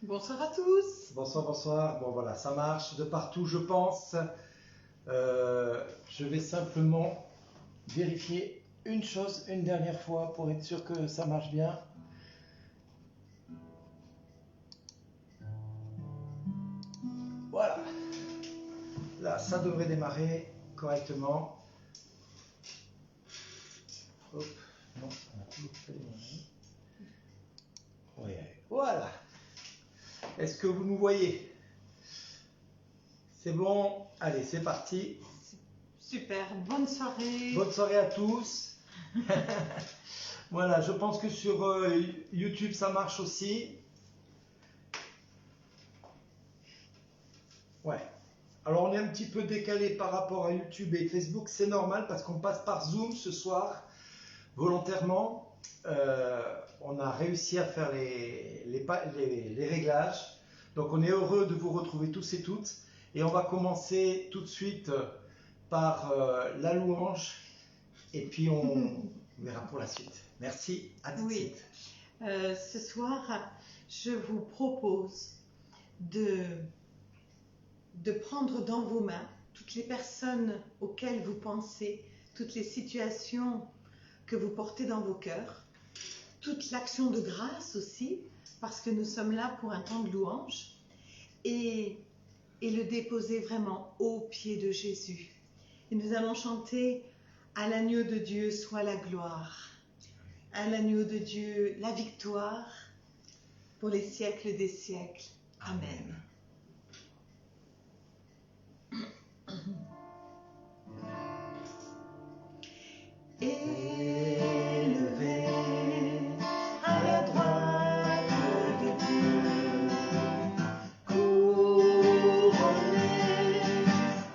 Bonsoir à tous. Bonsoir, bonsoir. Bon voilà, ça marche de partout, je pense. Je vais simplement vérifier une chose une dernière fois pour être sûr que ça marche bien. Voilà. Là, ça devrait démarrer correctement. Hop. Non, on a toujours pas démarré. Oui, voilà. Est-ce que vous nous voyez? C'est bon. Allez, c'est parti. Super, bonne soirée. Bonne soirée à tous. Voilà, je pense que sur YouTube ça marche aussi. Ouais. Alors on est un petit peu décalé par rapport à YouTube et Facebook, c'est normal parce qu'on passe par Zoom ce soir volontairement. On a réussi à faire les réglages. Donc on est heureux de vous retrouver tous et toutes. Et on va commencer tout de suite par la louange. Et puis on verra pour la suite. Merci, à tout de suite. Ce soir, je vous propose de prendre dans vos mains toutes les personnes auxquelles vous pensez, toutes les situations que vous portez dans vos cœurs, toute l'action de grâce aussi, parce que nous sommes là pour un temps de louange, et le déposer vraiment aux pieds de Jésus. Et nous allons chanter « À l'agneau de Dieu soit la gloire ». À l'agneau de Dieu, la victoire pour les siècles des siècles. Amen. Élevé à la droite de Dieu, couronné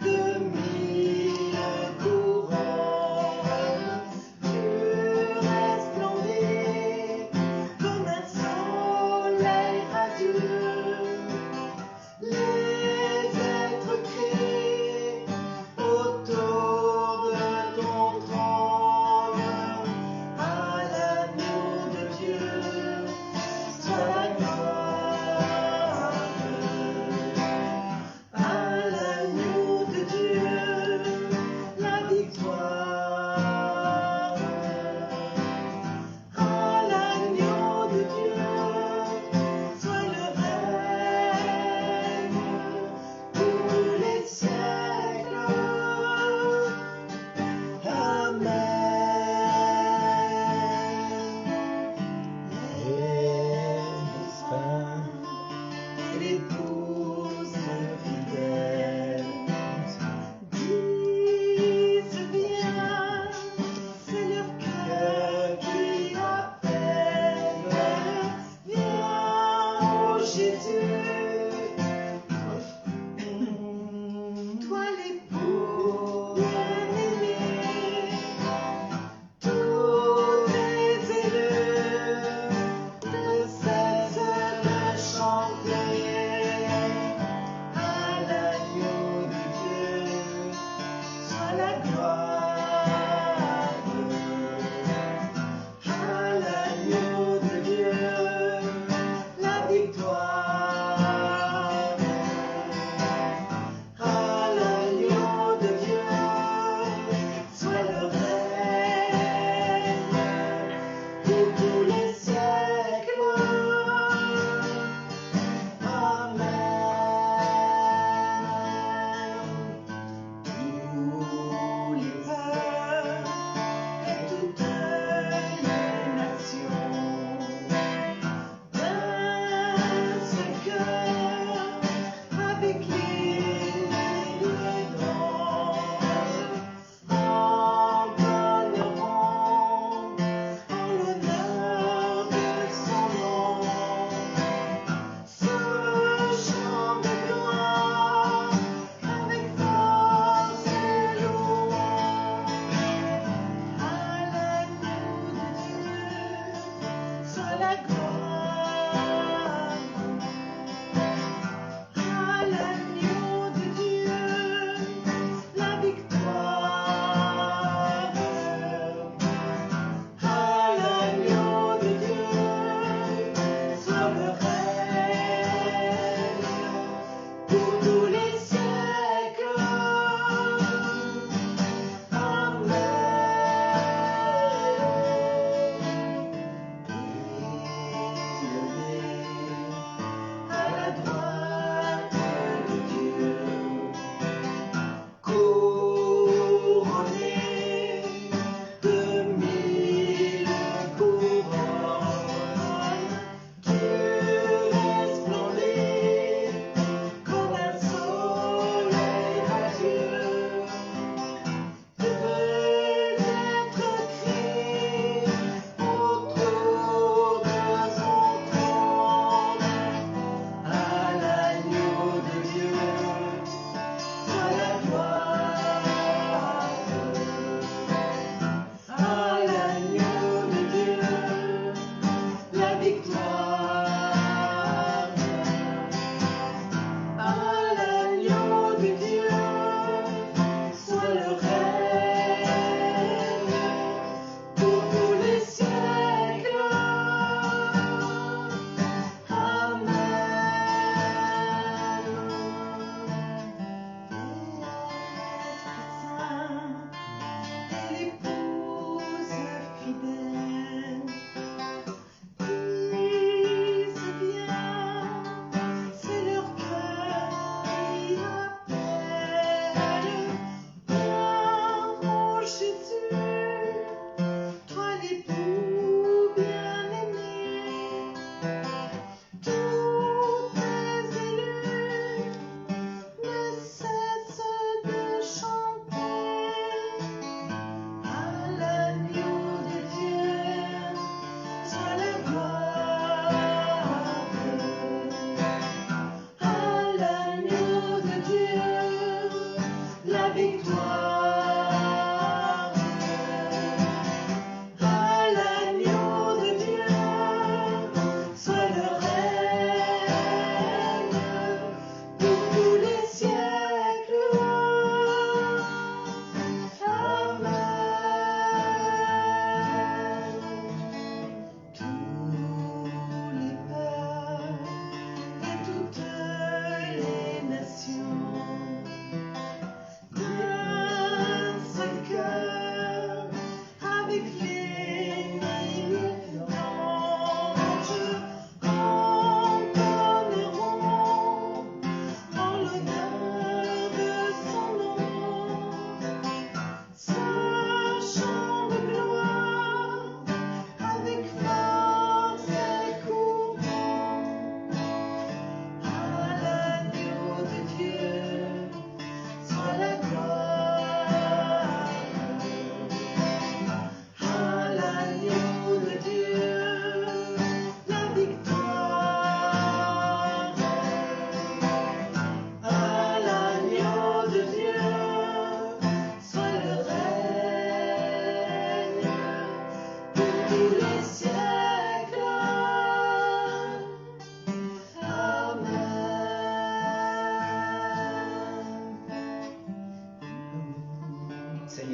de mille couronnes, tu resplendis comme un soleil radieux.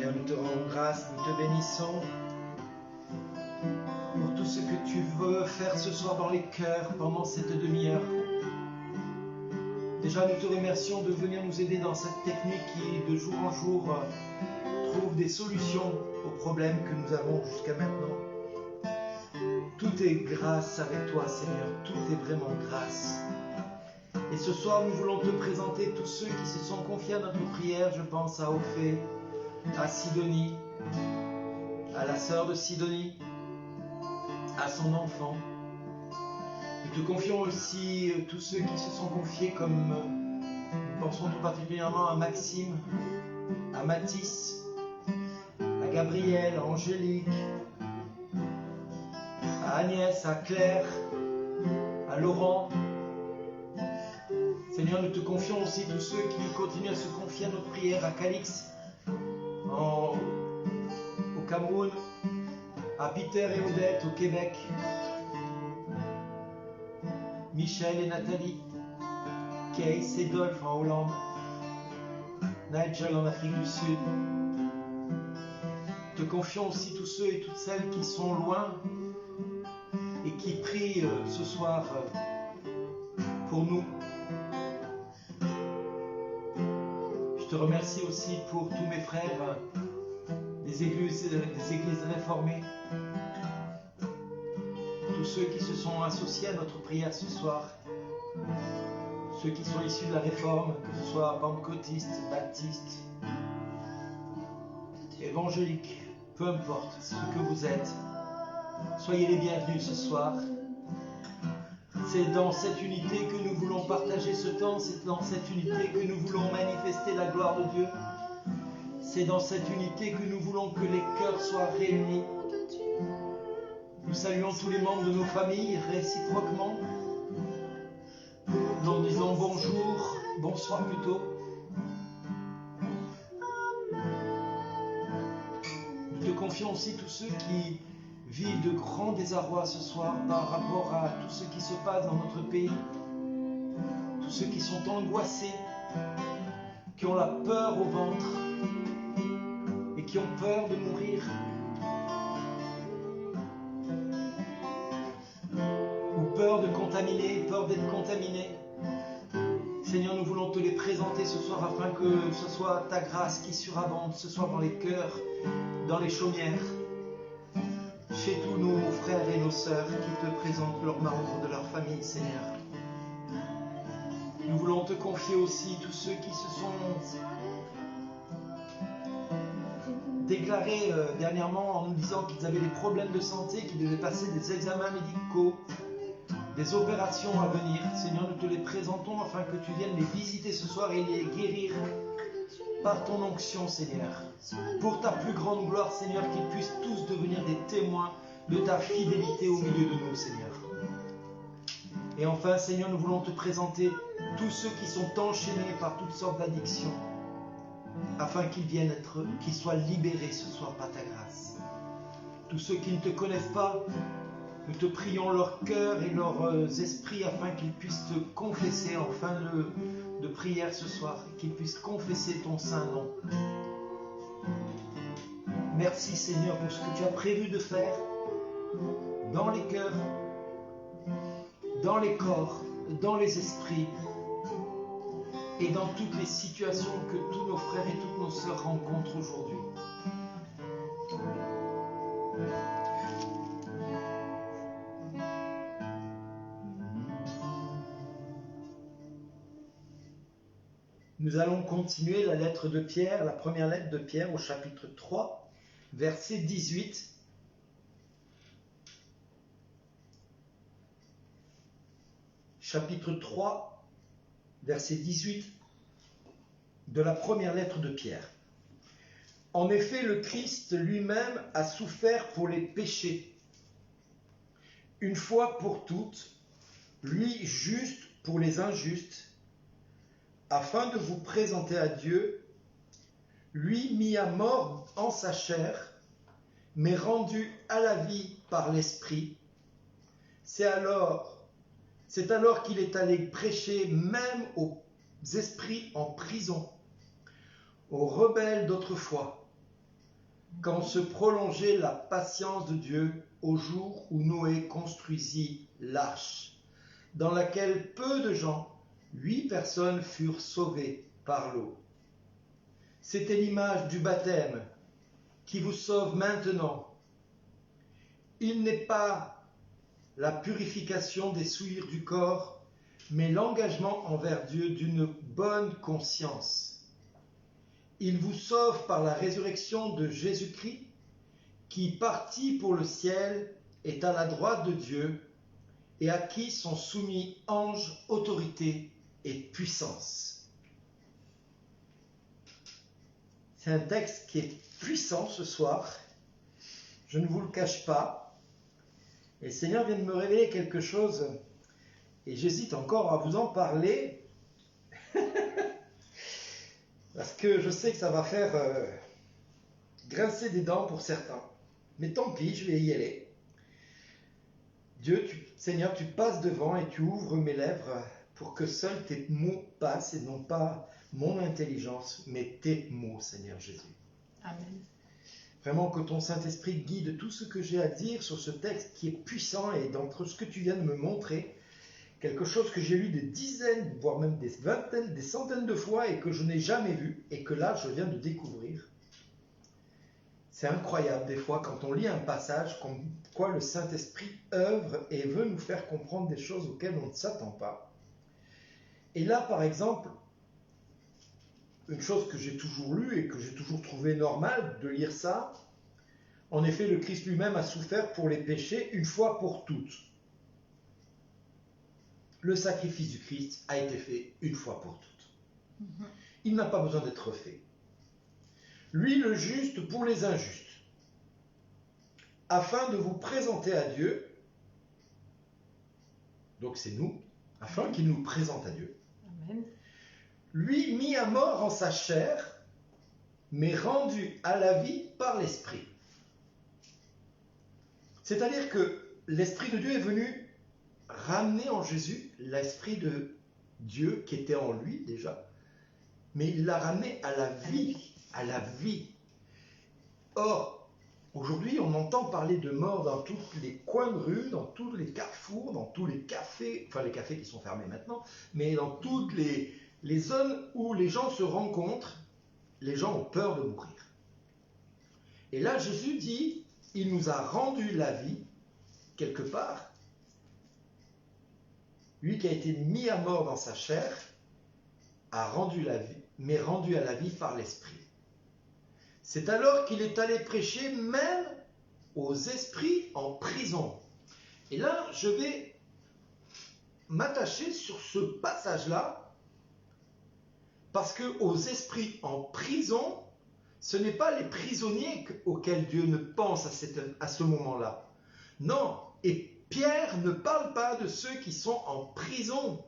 Seigneur, nous te rendons grâce, nous te bénissons pour tout ce que tu veux faire ce soir dans les cœurs pendant cette demi-heure. Déjà, nous te remercions de venir nous aider dans cette technique qui, de jour en jour, trouve des solutions aux problèmes que nous avons jusqu'à maintenant. Tout est grâce avec toi, Seigneur. Tout est vraiment grâce. Et ce soir, nous voulons te présenter tous ceux qui se sont confiés à notre prière. Je pense à Ophée, à Sidonie, à la sœur de Sidonie, à son enfant. Nous te confions aussi tous ceux qui se sont confiés, comme nous pensons tout particulièrement à Maxime, à Mathis, à Gabriel, à Angélique, à Agnès, à Claire, à Laurent. Seigneur, nous te confions aussi tous ceux qui continuent à se confier à notre prière, à Calix, au Cameroun, à Peter et Odette au Québec, Michel et Nathalie, Kees et Dolph en Hollande, Nigel en Afrique du Sud. Te confions aussi tous ceux et toutes celles qui sont loin et qui prient ce soir pour nous. Je te remercie aussi pour tous mes frères des églises réformées, tous ceux qui se sont associés à notre prière ce soir, ceux qui sont issus de la réforme, que ce soit pentecôtistes, baptistes, évangéliques, peu importe ce que vous êtes, soyez les bienvenus ce soir. C'est dans cette unité que nous voulons partager ce temps, c'est dans cette unité que nous voulons manifester la gloire de Dieu. C'est dans cette unité que nous voulons que les cœurs soient réunis. Nous saluons tous les membres de nos familles réciproquement. Nous leur disons bonjour, bonsoir plutôt. Nous te confions aussi tous ceux qui vivent de grands désarrois ce soir par rapport à tout ce qui se passe dans notre pays. Tous ceux qui sont angoissés, qui ont la peur au ventre et qui ont peur de mourir. Ou peur de contaminer, peur d'être contaminés. Seigneur, nous voulons te les présenter ce soir afin que ce soit ta grâce qui surabonde ce soir dans les cœurs, dans les chaumières, chez tous nos frères et nos sœurs qui te présentent leurs membres de leur famille, Seigneur. Nous voulons te confier aussi tous ceux qui se sont déclarés dernièrement en nous disant qu'ils avaient des problèmes de santé, qu'ils devaient passer des examens médicaux, des opérations à venir. Seigneur, nous te les présentons afin que tu viennes les visiter ce soir et les guérir par ton onction, Seigneur. Pour ta plus grande gloire, Seigneur, qu'ils puissent tous devenir des témoins de ta fidélité au milieu de nous, Seigneur. Et enfin, Seigneur, nous voulons te présenter tous ceux qui sont enchaînés par toutes sortes d'addictions, afin qu'ils soient libérés ce soir par ta grâce. Tous ceux qui ne te connaissent pas, nous te prions leur cœur et leurs esprits afin qu'ils puissent te confesser en fin de prière ce soir, qu'ils puissent confesser ton saint nom. Merci Seigneur pour ce que tu as prévu de faire dans les cœurs, dans les corps, dans les esprits et dans toutes les situations que tous nos frères et toutes nos sœurs rencontrent aujourd'hui. Nous allons continuer la lettre de Pierre, la première lettre de Pierre au chapitre 3, verset 18. Chapitre 3, verset 18 de la première lettre de Pierre. En effet, le Christ lui-même a souffert pour les péchés, une fois pour toutes, lui juste pour les injustes, afin de vous présenter à Dieu, lui mis à mort en sa chair, mais rendu à la vie par l'Esprit. C'est alors qu'il est allé prêcher même aux esprits en prison, aux rebelles d'autrefois, quand se prolongeait la patience de Dieu au jour où Noé construisit l'arche, dans laquelle peu de gens, 8 personnes, furent sauvées par l'eau. C'était l'image du baptême qui vous sauve maintenant. Il n'est pas la purification des souillures du corps, mais l'engagement envers Dieu d'une bonne conscience. Il vous sauve par la résurrection de Jésus-Christ, qui, parti pour le ciel, est à la droite de Dieu et à qui sont soumis anges, autorité et puissance. C'est un texte qui est puissant ce soir, je ne vous le cache pas. Et le Seigneur vient de me révéler quelque chose, et j'hésite encore à vous en parler, parce que je sais que ça va faire grincer des dents pour certains. Mais tant pis, je vais y aller. Seigneur, tu passes devant et tu ouvres mes lèvres pour que seuls tes mots passent et non pas mon intelligence, mais tes mots, Seigneur Jésus. Amen. Vraiment que ton Saint-Esprit guide tout ce que j'ai à dire sur ce texte qui est puissant et d'entre ce que tu viens de me montrer, quelque chose que j'ai lu des dizaines, voire même des vingtaines, des centaines de fois et que je n'ai jamais vu et que là je viens de découvrir. C'est incroyable des fois quand on lit un passage comme quoi le Saint-Esprit œuvre et veut nous faire comprendre des choses auxquelles on ne s'attend pas. Et là par exemple, une chose que j'ai toujours lue et que j'ai toujours trouvé normale de lire ça, en effet le Christ lui-même a souffert pour les péchés une fois pour toutes. Le sacrifice du Christ a été fait une fois pour toutes. Il n'a pas besoin d'être fait. Lui le juste pour les injustes, afin de vous présenter à Dieu, donc c'est nous, afin qu'il nous présente à Dieu. Amen. Lui mis à mort en sa chair, mais rendu à la vie par l'Esprit. C'est-à-dire que l'Esprit de Dieu est venu ramener en Jésus l'Esprit de Dieu qui était en lui déjà, mais il l'a ramené à la vie, à la vie. Or, aujourd'hui, on entend parler de mort dans tous les coins de rue, dans tous les carrefours, dans tous les cafés, enfin les cafés qui sont fermés maintenant, mais dans toutes les zones où les gens se rencontrent, les gens ont peur de mourir. Et là, Jésus dit, il nous a rendu la vie, quelque part. Lui qui a été mis à mort dans sa chair, a rendu la vie, mais rendu à la vie par l'Esprit. C'est alors qu'il est allé prêcher même aux esprits en prison. Et là, je vais m'attacher sur ce passage-là, parce que aux esprits en prison, ce n'est pas les prisonniers auxquels Dieu ne pense à ce moment-là. Non, et Pierre ne parle pas de ceux qui sont en prison.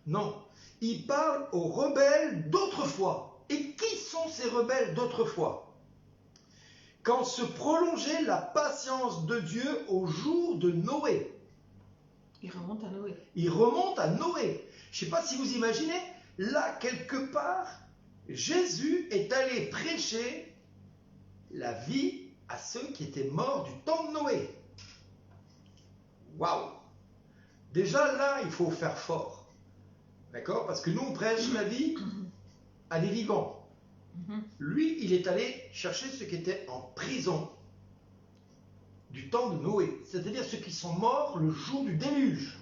Non, il parle aux rebelles d'autrefois. Et qui sont ces rebelles d'autrefois? Quand se prolongeait la patience de Dieu au jour de Noé. Il remonte à Noé. Il remonte à Noé. Je ne sais pas si vous imaginez, là, quelque part, Jésus est allé prêcher la vie à ceux qui étaient morts du temps de Noé. Waouh! Déjà là, il faut faire fort. D'accord? Parce que nous, on prêche la vie à des vivants. Lui, il est allé chercher ceux qui étaient en prison du temps de Noé, c'est-à-dire ceux qui sont morts le jour du déluge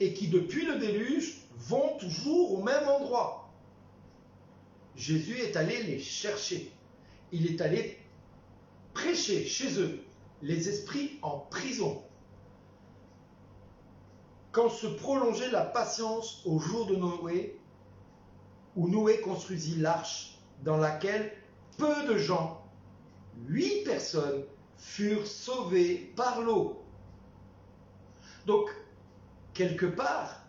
et qui, depuis le déluge, vont toujours au même endroit. Jésus est allé les chercher. Il est allé prêcher chez eux les esprits en prison. Quand se prolongeait la patience au jour de Noé, où Noé construisit l'arche dans laquelle peu de gens, 8 personnes, furent sauvées par l'eau. Donc, quelque part,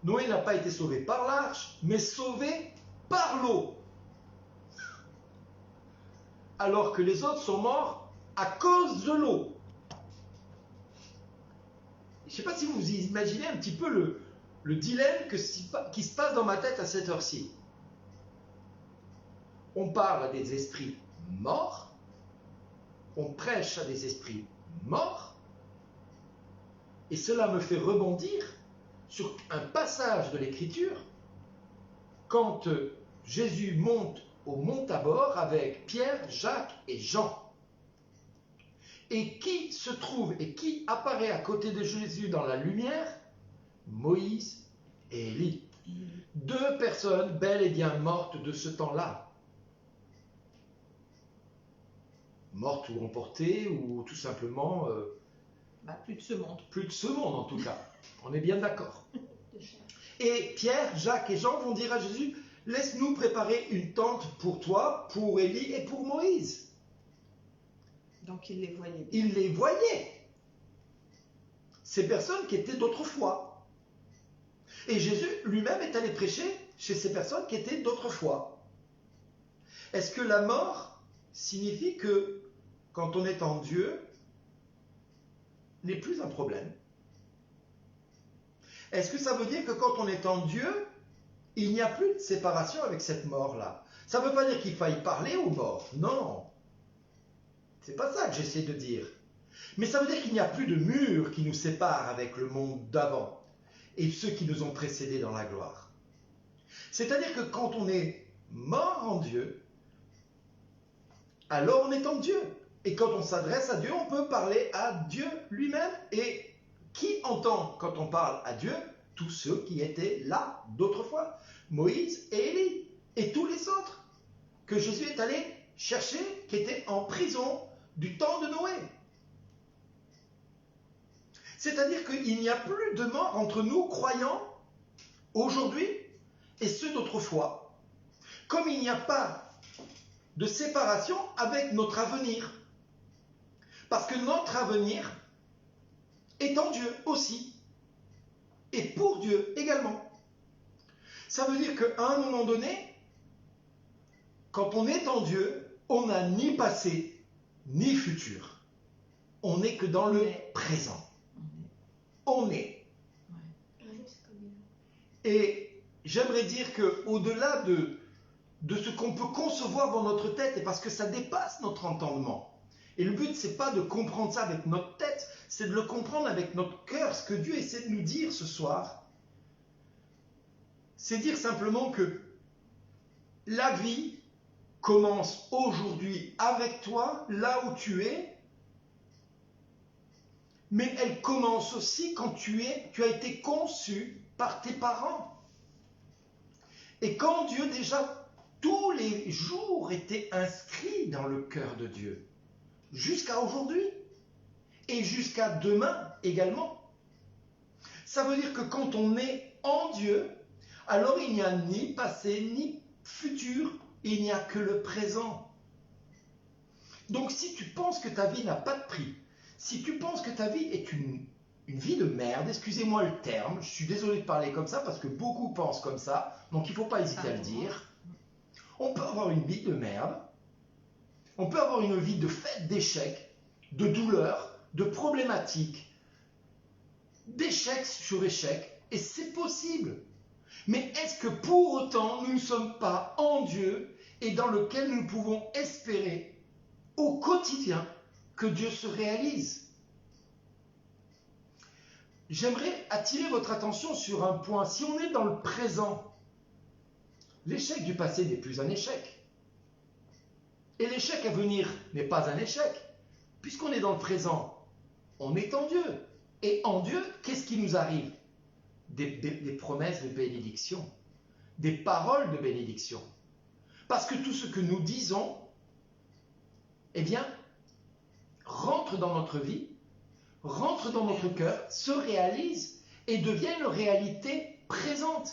Noé n'a pas été sauvé par l'arche, mais sauvé par l'eau. Alors que les autres sont morts à cause de l'eau. Je ne sais pas si vous imaginez un petit peu le dilemme qui se passe dans ma tête à cette heure-ci. On parle des esprits morts, on prêche à des esprits morts, et cela me fait rebondir sur un passage de l'Écriture quand Jésus monte au mont Tabor avec Pierre, Jacques et Jean. Et qui se trouve et qui apparaît à côté de Jésus dans la lumière? Moïse et Élie. Deux personnes bel et bien mortes de ce temps-là. Mortes ou emportées, ou tout simplement... plus de ce monde. Plus de ce monde en tout cas. On est bien d'accord. Et Pierre, Jacques et Jean vont dire à Jésus, laisse-nous préparer une tente pour toi, pour Élie et pour Moïse. Donc il les voyait bien. Il les voyait. Ces personnes qui étaient d'autrefois. Et Jésus lui-même est allé prêcher chez ces personnes qui étaient d'autrefois. Est-ce que la mort signifie que quand on est en Dieu, n'est plus un problème? Est-ce que ça veut dire que quand on est en Dieu, il n'y a plus de séparation avec cette mort-là? Ça ne veut pas dire qu'il faille parler aux morts, non. C'est pas ça que j'essaie de dire. Mais ça veut dire qu'il n'y a plus de mur qui nous sépare avec le monde d'avant et ceux qui nous ont précédés dans la gloire. C'est-à-dire que quand on est mort en Dieu, alors on est en Dieu. Et quand on s'adresse à Dieu, on peut parler à Dieu lui-même. Et qui entend quand on parle à Dieu? Tous ceux qui étaient là d'autrefois. Moïse et Élie. Et tous les autres que Jésus est allé chercher, qui étaient en prison du temps de Noé. C'est-à-dire qu'il n'y a plus de mort entre nous, croyants, aujourd'hui, et ceux d'autrefois. Comme il n'y a pas de séparation avec notre avenir. Parce que notre avenir est en Dieu aussi. Et pour Dieu également. Ça veut dire qu'à un moment donné, quand on est en Dieu, on n'a ni passé, ni futur. On n'est que dans le présent. On est. Et j'aimerais dire qu'au-delà de ce qu'on peut concevoir dans notre tête, et parce que ça dépasse notre entendement, et le but, c'est pas de comprendre ça avec notre tête, c'est de le comprendre avec notre cœur. Ce que Dieu essaie de nous dire ce soir, c'est dire simplement que la vie commence aujourd'hui avec toi, là où tu es, mais elle commence aussi quand tu as été conçu par tes parents. Et quand Dieu déjà, tous les jours étaient inscrits dans le cœur de Dieu, jusqu'à aujourd'hui, et jusqu'à demain également. Ça veut dire que quand on est en Dieu, alors il n'y a ni passé, ni futur, il n'y a que le présent. Donc si tu penses que ta vie n'a pas de prix, si tu penses que ta vie est une vie de merde, excusez-moi le terme, je suis désolé de parler comme ça parce que beaucoup pensent comme ça, donc il ne faut pas hésiter à le dire. On peut avoir une vie de merde, on peut avoir une vie de fête d'échecs, de douleurs, de problématiques, d'échecs sur échecs, et c'est possible. Mais est-ce que pour autant nous ne sommes pas en Dieu et dans lequel nous pouvons espérer au quotidien que Dieu se réalise? J'aimerais attirer votre attention sur un point. Si on est dans le présent, l'échec du passé n'est plus un échec. Et l'échec à venir n'est pas un échec. Puisqu'on est dans le présent, on est en Dieu. Et en Dieu, qu'est-ce qui nous arrive? Des promesses de bénédiction, des paroles de bénédiction. Parce que tout ce que nous disons, eh bien, rentre dans notre vie, rentre dans notre cœur, se réalise et devient une réalité présente.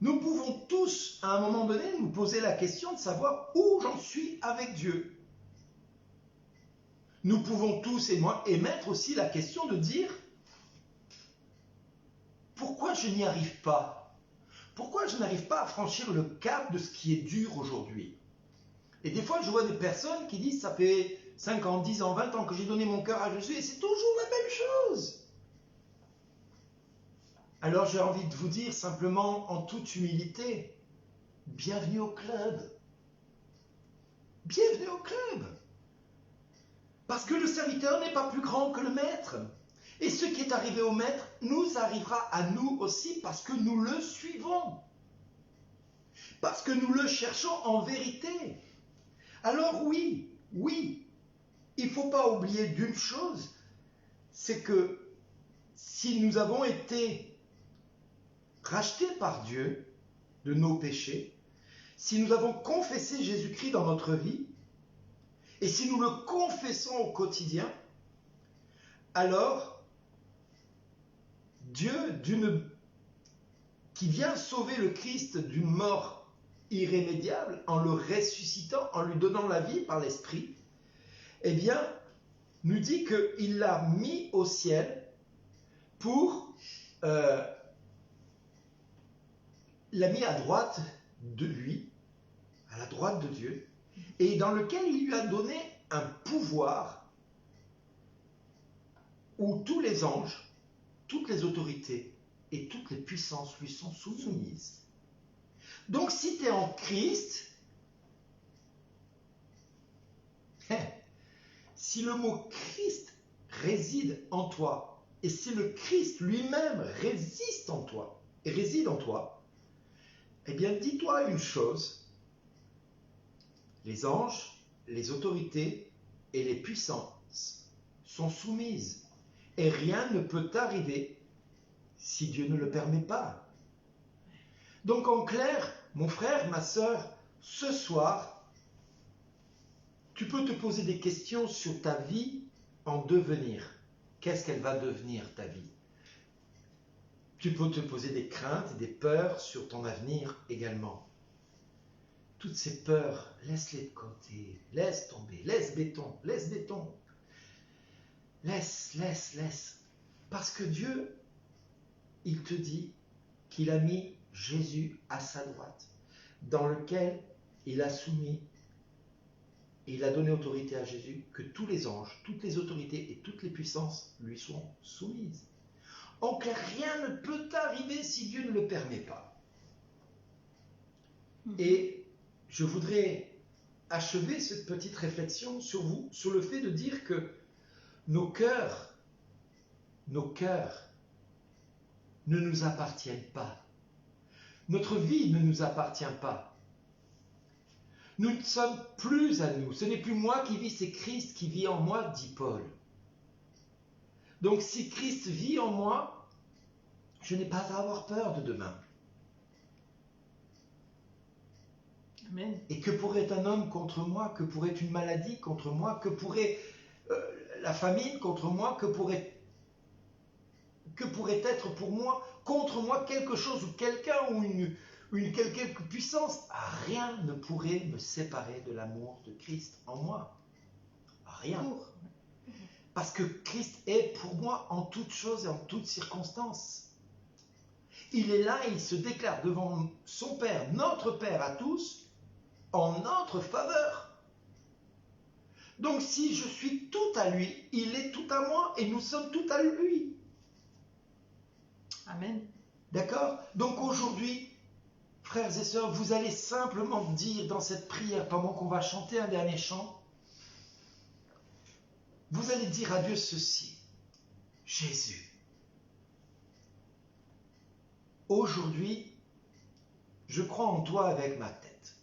Nous pouvons tous, à un moment donné, nous poser la question de savoir où j'en suis avec Dieu. Nous pouvons tous émettre aussi la question de dire pourquoi je n'y arrive pas? Pourquoi je n'arrive pas à franchir le cap de ce qui est dur aujourd'hui? Et des fois, je vois des personnes qui disent ça fait 5 ans, 10 ans, 20 ans que j'ai donné mon cœur à Jésus et c'est toujours la même chose. Alors j'ai envie de vous dire simplement en toute humilité, bienvenue au club. bienvenue au club. Parce que le serviteur n'est pas plus grand que le maître. Et ce qui est arrivé au maître nous arrivera à nous aussi parce que nous le suivons. Parce que nous le cherchons en vérité. Alors oui, il ne faut pas oublier d'une chose, c'est que si nous avons été rachetés par Dieu de nos péchés, si nous avons confessé Jésus-Christ dans notre vie, et si nous le confessons au quotidien, alors Dieu, qui vient sauver le Christ d'une mort irrémédiable, en le ressuscitant, en lui donnant la vie par l'Esprit, eh bien, nous dit qu'il l'a mis au ciel l'a mis à droite de lui, à la droite de Dieu, et dans lequel il lui a donné un pouvoir où tous les anges, toutes les autorités et toutes les puissances lui sont soumises. Donc si tu es en Christ, si le mot Christ réside en toi, et si le Christ lui-même réside en toi, eh bien dis-toi une chose, les anges, les autorités et les puissances sont soumises, et rien ne peut t'arriver si Dieu ne le permet pas. Donc en clair, mon frère, ma sœur, ce soir, tu peux te poser des questions sur ta vie en devenir. Qu'est-ce qu'elle va devenir, ta vie? Tu peux te poser des craintes et des peurs sur ton avenir également. Toutes ces peurs, laisse-les de côté, laisse tomber, laisse béton. Laisse. Parce que Dieu, il te dit qu'il a mis Jésus à sa droite, dans lequel il a soumis, et il a donné autorité à Jésus, que tous les anges, toutes les autorités et toutes les puissances lui sont soumises. En clair, rien ne peut t'arriver si Dieu ne le permet pas. Et je voudrais achever cette petite réflexion sur vous, sur le fait de dire que nos cœurs ne nous appartiennent pas. Notre vie ne nous appartient pas. Nous ne sommes plus à nous. Ce n'est plus moi qui vis, c'est Christ qui vit en moi, dit Paul. Donc si Christ vit en moi, je n'ai pas à avoir peur de demain. Amen. Et que pourrait un homme contre moi? Que pourrait une maladie contre moi? Que pourrait la famine contre moi? Que pourrait être pour moi, contre moi, quelque chose ou quelqu'un ou une quelque puissance? Rien ne pourrait me séparer de l'amour de Christ en moi. Rien. Parce que Christ est pour moi en toutes choses et en toutes circonstances. Il est là et il se déclare devant son Père, notre Père à tous, en notre faveur. Donc si je suis tout à lui, il est tout à moi et nous sommes tout à lui. Amen. D'accord? Donc aujourd'hui, frères et sœurs, vous allez simplement dire dans cette prière, pendant qu'on va chanter un dernier chant, vous allez dire à Dieu ceci: Jésus, aujourd'hui, je crois en toi avec ma tête,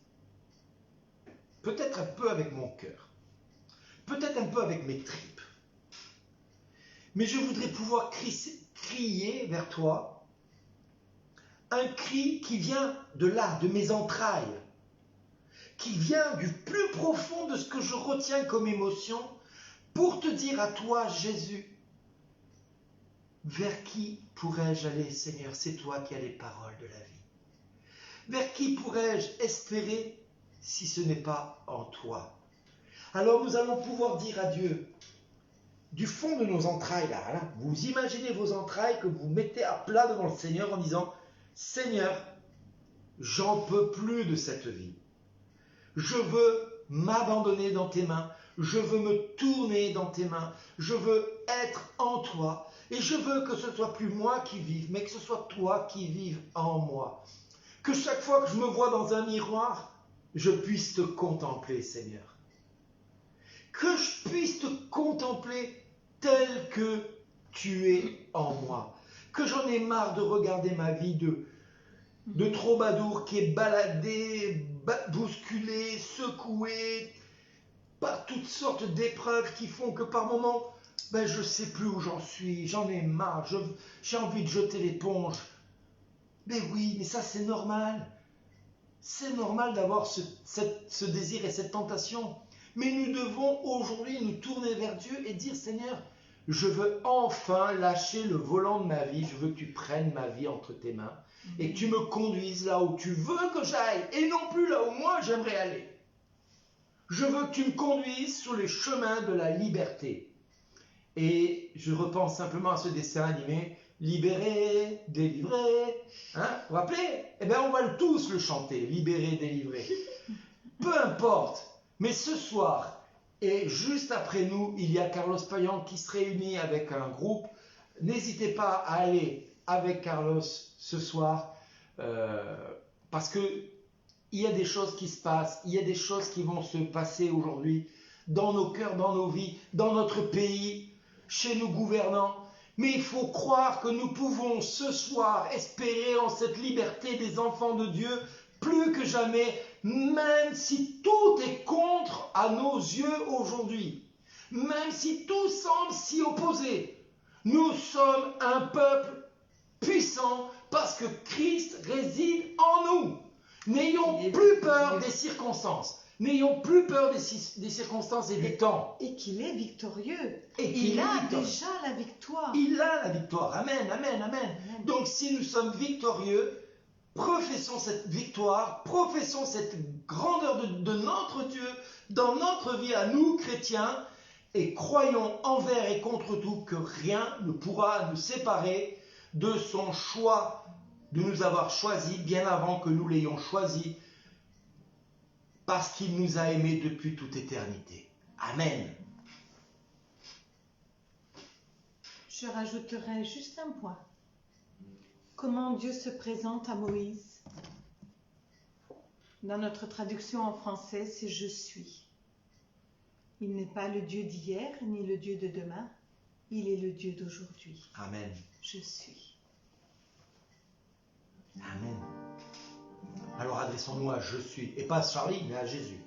peut-être un peu avec mon cœur, peut-être un peu avec mes tripes, mais je voudrais pouvoir crier vers toi un cri qui vient de là, de mes entrailles, qui vient du plus profond de ce que je retiens comme émotion, pour te dire à toi, Jésus, vers qui pourrais-je aller, Seigneur? C'est toi qui as les paroles de la vie. Vers qui pourrais-je espérer si ce n'est pas en toi? Alors nous allons pouvoir dire à Dieu, du fond de nos entrailles, là, vous imaginez vos entrailles que vous mettez à plat devant le Seigneur en disant: Seigneur, j'en peux plus de cette vie. Je veux m'abandonner dans tes mains. Je veux me tourner dans tes mains. Je veux être en toi. Et je veux que ce soit plus moi qui vive, mais que ce soit toi qui vives en moi. Que chaque fois que je me vois dans un miroir, je puisse te contempler, Seigneur. que je puisse te contempler tel que tu es en moi. Que j'en ai marre de regarder ma vie de troubadour qui est baladé, bousculé, secoué par toutes sortes d'épreuves qui font que par moments, je ne sais plus où j'en suis, j'en ai marre, j'ai envie de jeter l'éponge. Mais oui, mais ça c'est normal. C'est normal d'avoir ce désir et cette tentation. Mais nous devons aujourd'hui nous tourner vers Dieu et dire, Seigneur, je veux enfin lâcher le volant de ma vie, je veux que tu prennes ma vie entre tes mains et que tu me conduises là où tu veux que j'aille et non plus là où moi j'aimerais aller. Je veux que tu me conduises sur les chemins de la liberté. Et je repense simplement à ce dessin animé, libéré, délivré. Hein, vous vous rappelez? Eh bien, on va tous le chanter, libéré, délivré. Peu importe. Mais ce soir, et juste après nous, il y a Carlos Payan qui se réunit avec un groupe. N'hésitez pas à aller avec Carlos ce soir, parce que il y a des choses qui se passent, il y a des choses qui vont se passer aujourd'hui dans nos cœurs, dans nos vies, dans notre pays, chez nos gouvernants. Mais il faut croire que nous pouvons ce soir espérer en cette liberté des enfants de Dieu plus que jamais, même si tout est contre à nos yeux aujourd'hui, même si tout semble s'y opposer. Nous sommes un peuple puissant parce que Christ réside en nous. N'ayons plus peur des circonstances. N'ayons plus peur des circonstances et des temps. Et qu'il est victorieux. Il a déjà la victoire. Il a la victoire. Amen, amen, amen. Donc si nous sommes victorieux, professons cette victoire, professons cette grandeur de notre Dieu dans notre vie à nous, chrétiens, et croyons envers et contre tout que rien ne pourra nous séparer de son choix, de nous avoir choisis bien avant que nous l'ayons choisi, parce qu'il nous a aimés depuis toute éternité. Amen. Je rajouterai juste un point. Comment Dieu se présente à Moïse? Dans notre traduction en français, c'est « Je suis ». Il n'est pas le Dieu d'hier, ni le Dieu de demain. Il est le Dieu d'aujourd'hui. Amen. Je suis. Amen. Alors adressons-nous à Je suis, et pas à Charlie, mais à Jésus.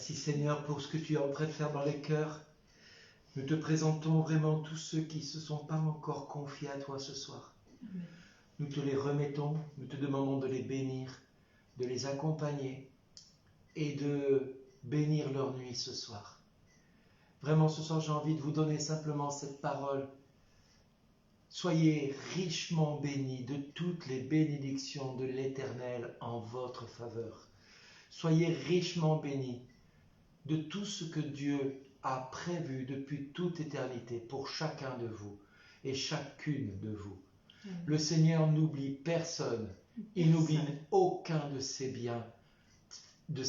Merci Seigneur pour ce que tu es en train de faire dans les cœurs. Nous te présentons vraiment tous ceux qui ne se sont pas encore confiés à toi ce soir. Amen. Nous te les remettons, nous te demandons de les bénir, de les accompagner et de bénir leur nuit ce soir. Vraiment ce soir j'ai envie de vous donner simplement cette parole. Soyez richement bénis de toutes les bénédictions de l'Éternel en votre faveur. Soyez richement bénis de tout ce que Dieu a prévu depuis toute éternité pour chacun de vous et chacune de vous. Amen. Le Seigneur n'oublie personne, il n'oublie aucun de ses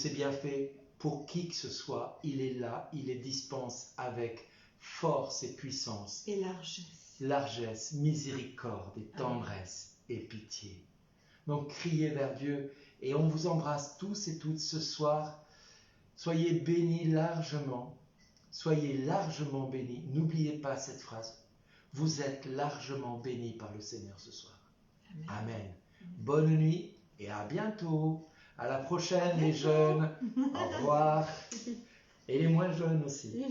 bienfaits pour qui que ce soit. Il est là, il les dispense avec force et puissance, Et largesse. largesse, miséricorde et tendresse et pitié. Donc criez vers Dieu et on vous embrasse tous et toutes ce soir. Soyez bénis largement, soyez largement bénis. N'oubliez pas cette phrase. Vous êtes largement bénis par le Seigneur ce soir. Amen. Amen. Bonne nuit et à bientôt. À la prochaine les jeunes. Au revoir. Et les moins jeunes aussi.